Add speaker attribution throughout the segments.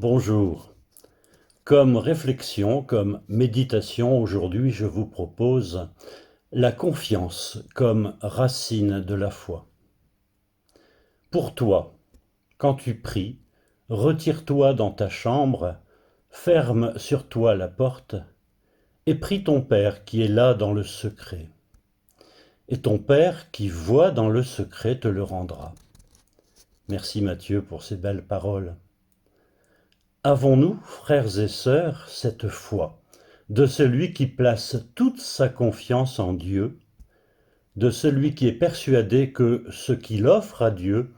Speaker 1: Bonjour. Comme réflexion, comme méditation, aujourd'hui je vous propose la confiance comme racine de la foi. Pour toi, quand tu pries, retire-toi dans ta chambre, ferme sur toi la porte et prie ton Père qui est là dans le secret. Et ton Père qui voit dans le secret te le rendra. Merci Matthieu pour ces belles paroles. Avons-nous, frères et sœurs, cette foi de celui qui place toute sa confiance en Dieu, de celui qui est persuadé que ce qu'il offre à Dieu,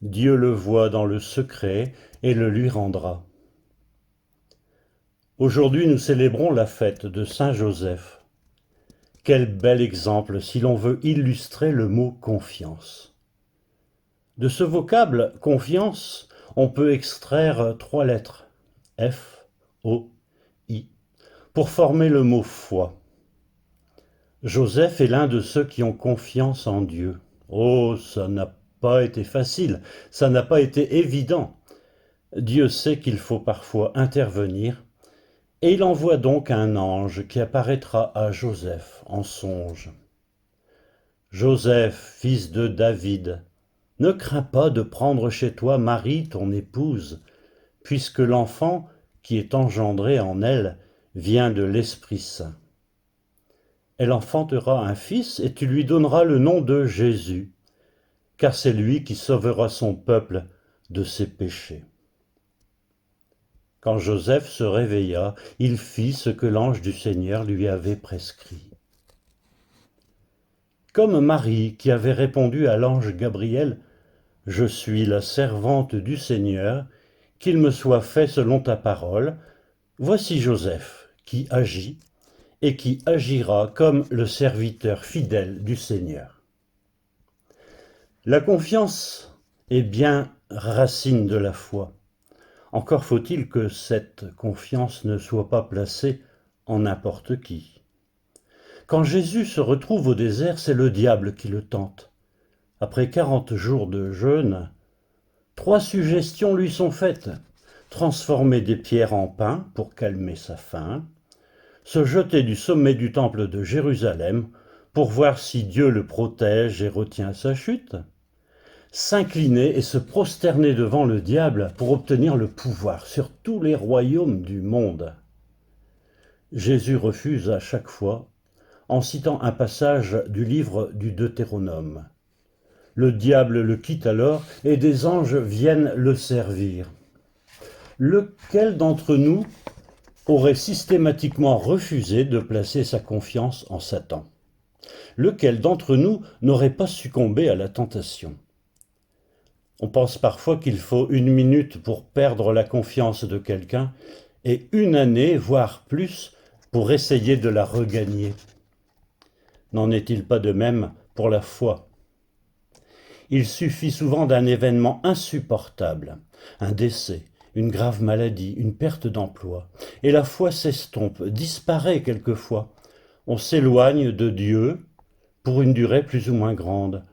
Speaker 1: Dieu le voit dans le secret et le lui rendra. Aujourd'hui, nous célébrons la fête de Saint Joseph. Quel bel exemple si l'on veut illustrer le mot confiance. De ce vocable confiance, on peut extraire 3 lettres, F, O, I, pour former le mot foi. Joseph est l'un de ceux qui ont confiance en Dieu. Oh, ça n'a pas été facile, ça n'a pas été évident. Dieu sait qu'il faut parfois intervenir, et il envoie donc un ange qui apparaîtra à Joseph en songe. Joseph, fils de David, ne crains pas de prendre chez toi Marie, ton épouse, puisque l'enfant qui est engendré en elle vient de l'Esprit Saint. Elle enfantera un fils et tu lui donneras le nom de Jésus, car c'est lui qui sauvera son peuple de ses péchés. Quand Joseph se réveilla, il fit ce que l'ange du Seigneur lui avait prescrit. Comme Marie qui avait répondu à l'ange Gabriel, « Je suis la servante du Seigneur, qu'il me soit fait selon ta parole », voici Joseph qui agit et qui agira comme le serviteur fidèle du Seigneur. La confiance est bien racine de la foi. Encore faut-il que cette confiance ne soit pas placée en n'importe qui. Quand Jésus se retrouve au désert, c'est le diable qui le tente. Après 40 jours de jeûne, 3 suggestions lui sont faites. Transformer des pierres en pain pour calmer sa faim, se jeter du sommet du temple de Jérusalem pour voir si Dieu le protège et retient sa chute, s'incliner et se prosterner devant le diable pour obtenir le pouvoir sur tous les royaumes du monde. Jésus refuse à chaque fois en citant un passage du livre du Deutéronome. Le diable le quitte alors et des anges viennent le servir. Lequel d'entre nous aurait systématiquement refusé de placer sa confiance en Satan? Lequel d'entre nous n'aurait pas succombé à la tentation? On pense parfois qu'il faut 1 minute pour perdre la confiance de quelqu'un et 1 année, voire plus, pour essayer de la regagner. N'en est-il pas de même pour la foi? Il suffit souvent d'un événement insupportable, un décès, une grave maladie, une perte d'emploi, et la foi s'estompe, disparaît quelquefois. On s'éloigne de Dieu pour une durée plus ou moins grande.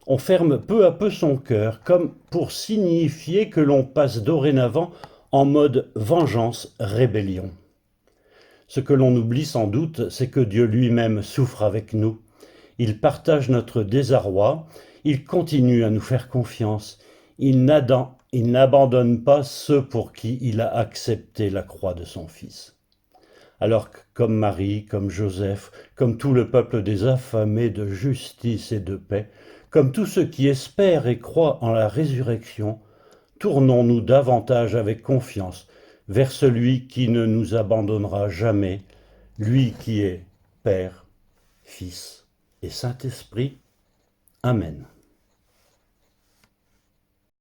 Speaker 1: On ferme peu à peu son cœur, comme pour signifier que l'on passe dorénavant en mode vengeance-rébellion. Ce que l'on oublie sans doute, c'est que Dieu lui-même souffre avec nous. Il partage notre désarroi, il continue à nous faire confiance. Il n'abandonne pas ceux pour qui il a accepté la croix de son Fils. Alors que, comme Marie, comme Joseph, comme tout le peuple des affamés de justice et de paix, comme tous ceux qui espèrent et croient en la résurrection, tournons-nous davantage avec confiance vers celui qui ne nous abandonnera jamais, lui qui est Père, Fils et Saint-Esprit. Amen.